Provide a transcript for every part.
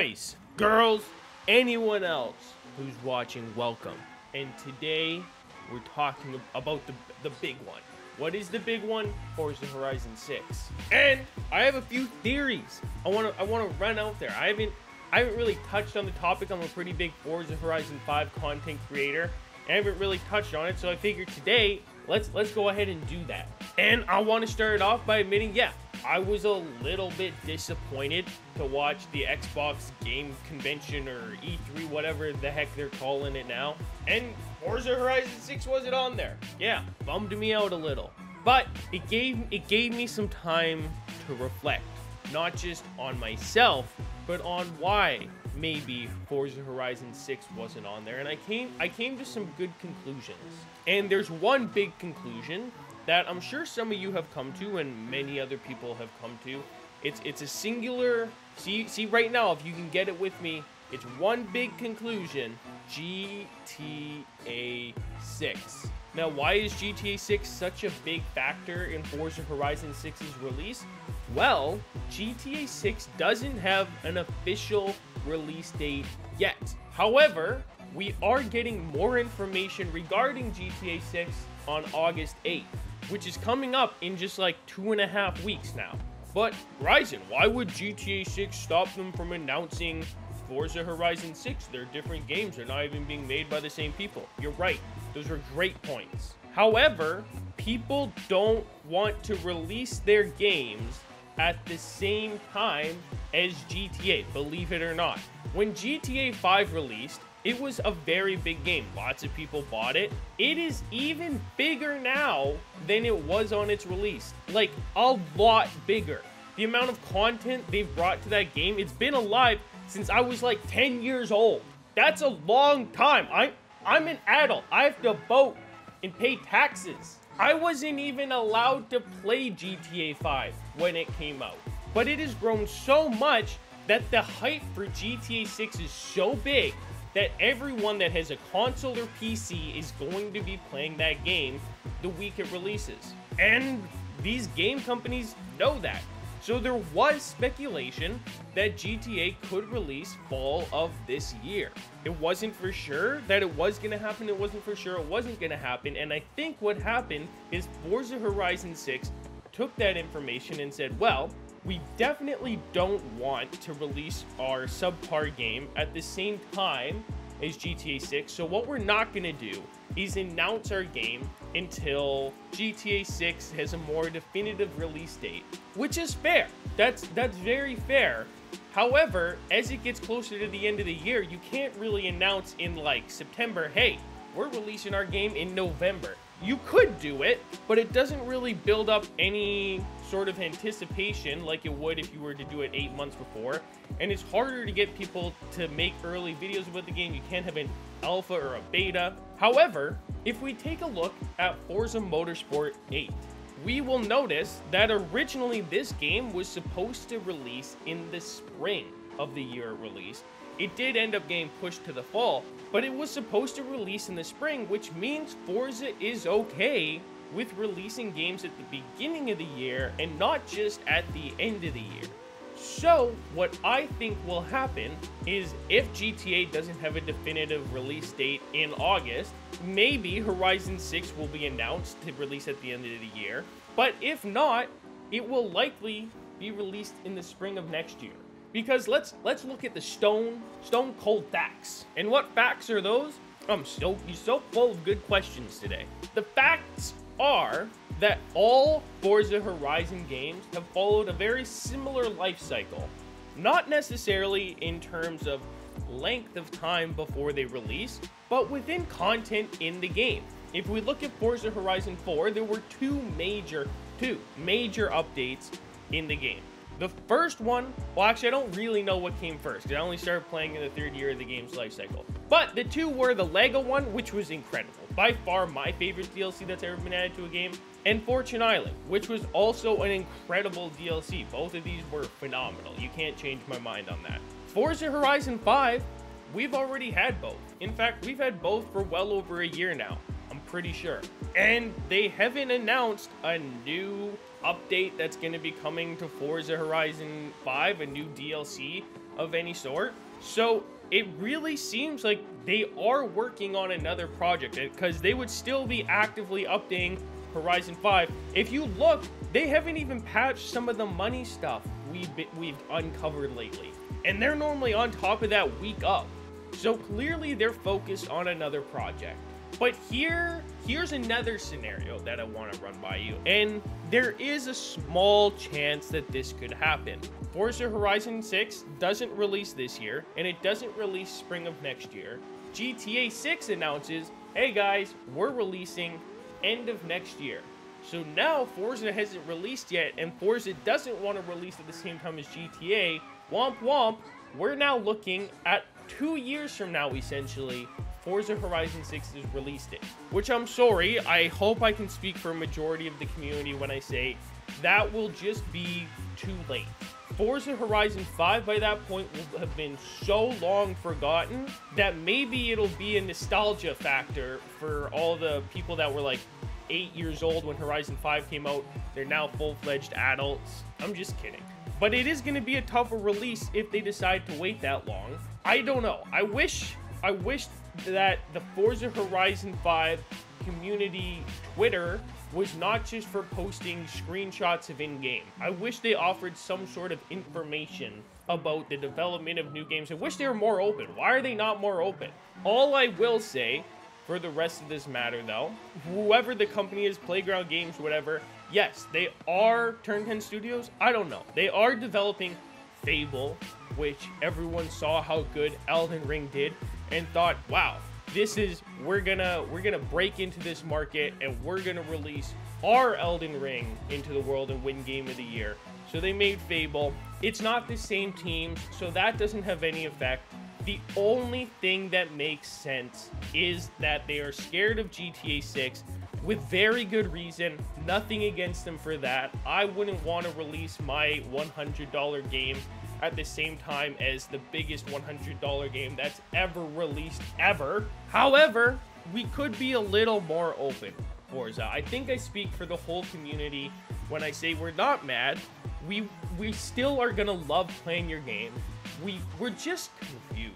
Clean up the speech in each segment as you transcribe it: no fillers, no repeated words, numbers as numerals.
boys, girls, anyone else who's watching, welcome. And today we're talking about the big one. What is the big one? Forza Horizon 6. And I have a few theories I want to run out there. I haven't really touched on the topic. I'm a pretty big Forza Horizon 5 content creator. I haven't really touched on it, so I figured today let's go ahead and do that. And I want to start it off by admitting, yeah, I was a little bit disappointed to watch the Xbox Game Convention or E3, whatever the heck they're calling it now, and Forza Horizon 6 wasn't on there. Yeah, bummed me out a little. But it gave me some time to reflect, not just on myself, but on why maybe Forza Horizon 6 wasn't on there. And I came to some good conclusions. And there's one big conclusion that I'm sure some of you have come to and many other people have come to. It's a singular, see right now, if you can get it with me, it's one big conclusion: GTA 6. Now, why is GTA 6 such a big factor in Forza Horizon 6's release? Well, GTA 6 doesn't have an official release date yet. However, we are getting more information regarding GTA 6 on August 8th, which is coming up in just like 2.5 weeks now. But Rizon, why would GTA 6 stop them from announcing Forza Horizon 6? They're different games. They're not even being made by the same people. You're right. Those are great points. However, people don't want to release their games at the same time as GTA, believe it or not. When GTA 5 released, it was a very big game. Lots of people bought it. It is even bigger now than it was on its release. Like, a lot bigger. The amount of content they've brought to that game, it's been alive since I was like 10 years old. That's a long time. I'm an adult. I have to vote and pay taxes. I wasn't even allowed to play GTA 5 when it came out. But it has grown so much that the hype for GTA 6 is so big that everyone that has a console or PC is going to be playing that game the week it releases. And these game companies know that. So there was speculation that GTA could release fall of this year. It wasn't for sure that it was going to happen. It wasn't for sure it wasn't going to happen. And I think what happened is Forza Horizon 6 took that information and said, well, we definitely don't want to release our subpar game at the same time as GTA 6. So what we're not going to do is announce our game until GTA 6 has a more definitive release date, which is fair. That's very fair. However, as it gets closer to the end of the year, you can't really announce in like September, hey, we're releasing our game in November. You could do it, but it doesn't really build up any sort of anticipation like it would if you were to do it 8 months before. And it's harder to get people to make early videos about the game. You can't have an alpha or a beta. However, if we take a look at Forza Motorsport 8, we will notice that originally this game was supposed to release in the spring of the year it released. It did end up getting pushed to the fall, but it was supposed to release in the spring, which means Forza is okay with releasing games at the beginning of the year and not just at the end of the year. So what I think will happen is if GTA doesn't have a definitive release date in August, maybe Horizon 6 will be announced to release at the end of the year. But if not, it will likely be released in the spring of next year. Because let's look at the stone cold facts. And what facts are those? You're so full of good questions today. The facts are that all Forza Horizon games have followed a very similar life cycle. Not necessarily in terms of length of time before they release, but within content in the game. If we look at Forza Horizon 4, there were two major updates in the game. The first one, well, actually, I don't really know what came first, because I only started playing in the 3rd year of the game's life cycle. But the two were the Lego one, which was incredible. By far my favorite DLC that's ever been added to a game, and Fortune Island, which was also an incredible DLC. Both of these were phenomenal. You can't change my mind on that. Forza Horizon 5, we've already had both. In fact, we've had both for well over a year now, I'm pretty sure. And they haven't announced a new update that's going to be coming to Forza Horizon 5, a new DLC. of any sort. So it really seems like they are working on another project, because they would still be actively updating Horizon 5. If you look, they haven't even patched some of the money stuff we've uncovered lately, and they're normally on top of that week up. So clearly they're focused on another project. But here's another scenario that I want to run by you, and there is a small chance that this could happen. Forza Horizon 6 doesn't release this year, and it doesn't release spring of next year. GTA 6 announces, hey guys, we're releasing end of next year. So now Forza hasn't released yet, and Forza doesn't want to release at the same time as GTA. Womp womp, we're now looking at 2 years from now, essentially, Forza Horizon 6's release date. Which, I'm sorry, I hope I can speak for a majority of the community when I say that will just be too late. Forza Horizon 5 by that point will have been so long forgotten that maybe it'll be a nostalgia factor for all the people that were like 8 years old when Horizon 5 came out. They're now full-fledged adults. I'm just kidding. But it is going to be a tougher release if they decide to wait that long. I don't know. I wish that the Forza Horizon 5 community Twitter was not just for posting screenshots of in-game. I wish they offered some sort of information about the development of new games. I wish they were more open. Why are they not more open? All I will say for the rest of this matter, though, whoever the company is, Playground Games, whatever, yes, they are Turn 10 Studios. I don't know. They are developing Fable, which everyone saw how good Elden Ring did and thought, wow, we're gonna break into this market and we're gonna release our Elden Ring into the world and win Game of the Year. So they made Fable. It's not the same teams, so that doesn't have any effect. The only thing that makes sense is that they are scared of GTA 6 with very good reason. Nothing against them for that. I wouldn't want to release my $100 game at the same time as the biggest $100 game that's ever released ever. However, we could be a little more open, Forza. I think I speak for the whole community when I say we're not mad. We still are gonna love playing your game. We're just confused.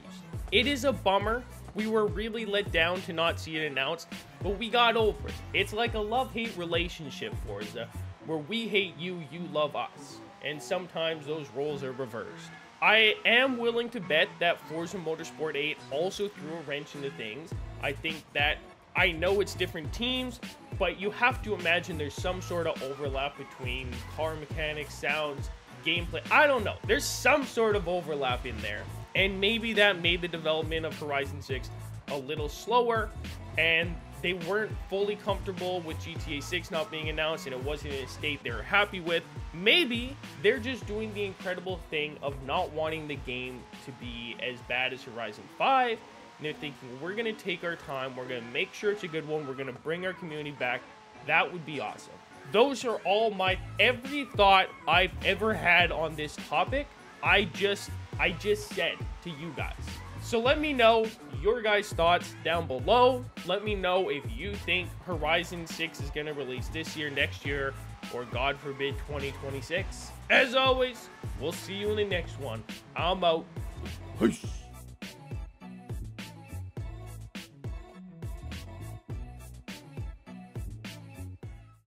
It is a bummer. We were really let down to not see it announced, but we got over it. It's like a love-hate relationship, Forza, where we hate you, you love us. And sometimes those roles are reversed. I am willing to bet that Forza Motorsport 8 also threw a wrench into things. I think that, I know it's different teams, but you have to imagine there's some sort of overlap between car mechanics, sounds, gameplay. I don't know. There's some sort of overlap in there. And maybe that made the development of Horizon 6 a little slower, and they weren't fully comfortable with GTA 6 not being announced, and it wasn't in a state they were happy with. Maybe they're just doing the incredible thing of not wanting the game to be as bad as Horizon 5. And they're thinking, we're going to take our time, we're going to make sure it's a good one, we're going to bring our community back. That would be awesome. Those are all every thought I've ever had on this topic. I just said to you guys. So let me know your guys' thoughts down below. Let me know if you think Horizon 6 is going to release this year, next year, or God forbid 2026. As always, we'll see you in the next one. I'm out. Peace.